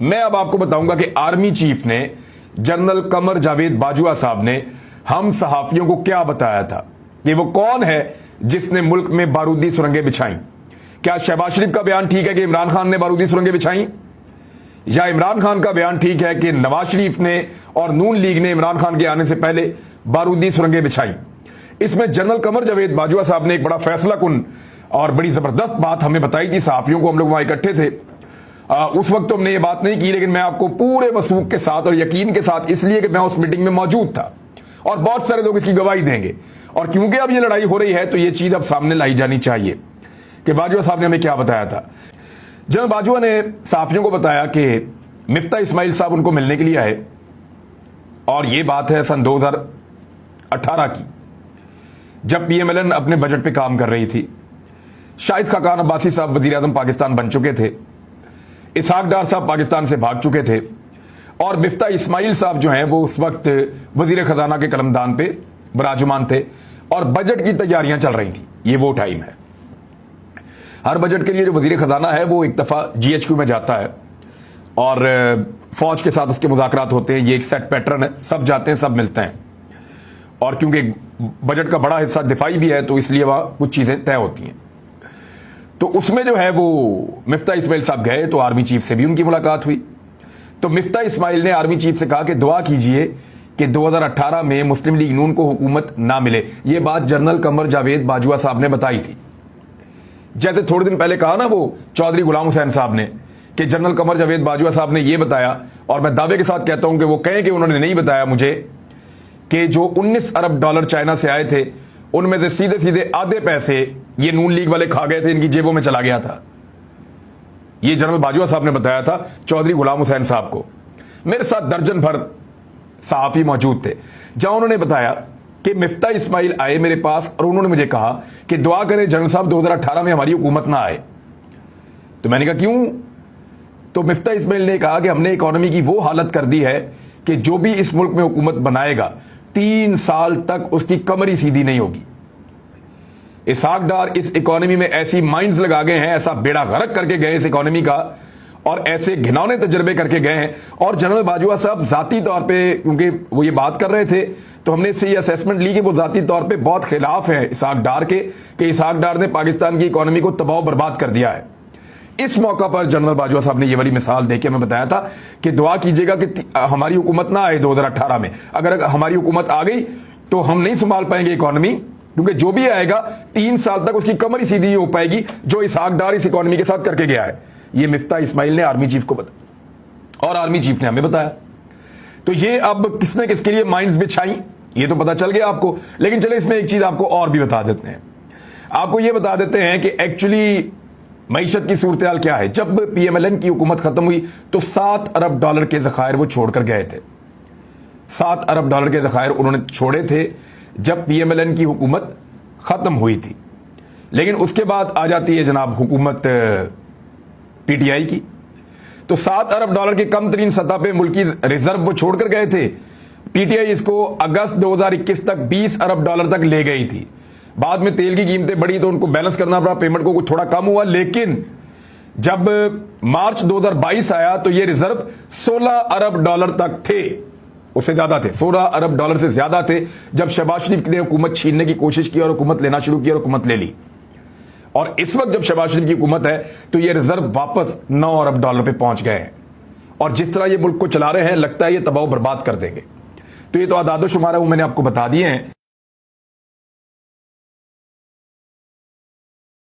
मैं अब आपको बताऊंगा कि आर्मी चीफ ने जनरल कमर जावेद बाजवा साहब ने हम सहाफियों को क्या बताया था कि वो कौन है जिसने मुल्क में बारूदी सुरंगें बिछाई। क्या शहबाज शरीफ का बयान ठीक है कि इमरान खान ने बारूदी सुरंगें बिछाई, या इमरान खान का बयान ठीक है कि नवाज शरीफ ने और नून लीग ने इमरान खान के आने से पहले बारूदी सुरंगें बिछाई। इसमें जनरल कमर जावेद बाजवा साहब ने एक बड़ा फैसला कुन और बड़ी जबरदस्त बात हमें बताई थी। सहाफियों को हम लोग वहां इकट्ठे थे, उस वक्त तो हमने ये बात नहीं की, लेकिन मैं आपको पूरे वसूख के साथ और यकीन के साथ, इसलिए कि मैं उस मीटिंग में मौजूद था और बहुत सारे लोग इसकी गवाही देंगे, और क्योंकि अब ये लड़ाई हो रही है तो ये चीज अब सामने लाई जानी चाहिए कि बाजवा साहब ने हमें क्या बताया था। जनरल बाजवा ने सहाफियों को बताया कि मिफ्ता इस्माइल साहब उनको मिलने के लिए आए, और ये बात है सन 2018 की, जब पीएमएलएन अपने बजट पे काम कर रही थी। शाहिद खाकान अब्बासी साहब वजीर आजम पाकिस्तान बन चुके थे, इसहाक डार साहब पाकिस्तान से भाग चुके थे, और मिफ्ता इस्माइल साहब जो हैं वो उस वक्त वजीर खजाना के कलमदान पे विराजमान थे, और बजट की तैयारियां चल रही थी। ये वो टाइम है, हर बजट के लिए जो वजीर खजाना है वो एक दफा जीएचक्यू में जाता है और फौज के साथ उसके मुज़ाकरात होते हैं। ये एक सेट पैटर्न है, सब जाते हैं, सब मिलते हैं, और क्योंकि बजट का बड़ा हिस्सा दिफाई भी है तो इसलिए वहां कुछ चीजें तय होती हैं। तो उसमें जो है वो मिफ्ता इस्माइल साहब गए तो आर्मी चीफ से भी उनकी मुलाकात हुई। तो मिफ्ता इस्माइल ने आर्मी चीफ से कहा कि दुआ कीजिए कि 2018 में मुस्लिम लीग नून को हुकूमत ना मिले। ये बात जनरल कमर जावेद बाजवा साहब ने बताई थी। जैसे थोड़े दिन पहले कहा ना वो चौधरी गुलाम हुसैन साहब ने कि जनरल कमर जावेद बाजवा साहब ने ये बताया, और मैं दावे के साथ कहता हूं कि वो कहें कि उन्होंने नहीं बताया मुझे, कि जो 19 अरब डॉलर चाइना से आए थे उनमें से सीधे सीधे आधे पैसे ये नून लीग वाले खा गए थे, इनकी जेबों में चला गया था। ये जनरल बाजवा साहब ने बताया था चौधरी गुलाम हुसैन साहब को। मेरे साथ दर्जन भर सहाफी मौजूद थे, जहां उन्होंने बताया कि मिफ्ता इस्माइल आए मेरे पास और उन्होंने मुझे कहा कि दुआ करें जनरल साहब 2018 में हमारी हुकूमत ना आए। तो मैंने कहा क्यों? तो मिफ्ता इस्माइल ने कहा कि हमने इकोनॉमी की वो हालत कर दी है कि जो भी इस मुल्क में हुकूमत बनाएगा 3 साल तक उसकी कमरी सीधी नहीं होगी। इसहाक डार इस इकोनॉमी में ऐसी माइंड्स लगा गए हैं, ऐसा बेड़ा गर्क करके गए इस इकोनॉमी का, और ऐसे घिनौने तजर्बे करके गए हैं। और जनरल बाजवा साहब जाती तौर पे, क्योंकि वो ये बात कर रहे थे तो हमने इससे ये असेसमेंट ली कि वो जाती तौर पे बहुत खिलाफ है इसहाक डार के, कि इसहाक डार ने पाकिस्तान की इकोनॉमी को तबाह बर्बाद कर दिया है। इस मौका पर जनरल बाजवा साहब ने ये वाली मिसाल देके हमें बताया था कि दुआ कीजिएगा कि हमारी हुकूमत ना आए 2018 में। अगर हमारी हुकूमत आ गई तो हम नहीं संभाल पाएंगे इकोनॉमी, क्योंकि जो भी आएगा 3 साल तक उसकी कमर ही सीधी नहीं हो पाएगी जो इसहाक डार इस इकोनॉमी के साथ करके गया है। ये मिफ्ता इस्माइल ने आर्मी चीफ को बताया, और आर्मी चीफ ने हमें बताया। तो ये अब किसने किसके लिए माइंड्स बिछाई ये तो पता चल गया आपको, लेकिन चले इसमें एक चीज आपको और भी बता देते हैं। आपको ये बता देते हैं कि एक्चुअली मईशत की सूरत हाल क्या है। जब पीएमएलएन की हुकूमत खत्म हुई तो 7 अरब डॉलर के जखायर वो छोड़कर गए थे। 7 अरब डॉलर के जखायर उन्होंने छोड़े थे जब पीएमएलएन की हुकूमत खत्म हुई थी। लेकिन उसके बाद आ जाती है जनाब हुकूमत पीटीआई की, तो 7 अरब डॉलर की कम तरीन सतह पे मुल्की रिजर्व वो छोड़कर गए थे। पीटीआई इसको अगस्त 2021 तक 20 अरब डॉलर तक ले गई थी। बाद में तेल की कीमतें बढ़ी तो उनको बैलेंस करना पड़ा, पेमेंट को थोड़ा कम हुआ, लेकिन जब मार्च 2022 आया तो ये रिजर्व 16 अरब डॉलर तक थे, उससे ज्यादा थे, 16 अरब डॉलर से ज्यादा थे जब शहबाज शरीफ ने हुकूमत छीनने की कोशिश की और हुकूमत लेना शुरू की और हुकूमत ले ली। और इस वक्त जब शहबाज शरीफ की हुकूमत है तो ये रिजर्व वापस 9 अरब डॉलर पे पहुंच गए हैं, और जिस तरह ये मुल्क को चला रहे हैं लगता है ये तबाह बर्बाद कर देंगे। तो ये तो आदाद शुमारा वो मैंने आपको बता दिए हैं।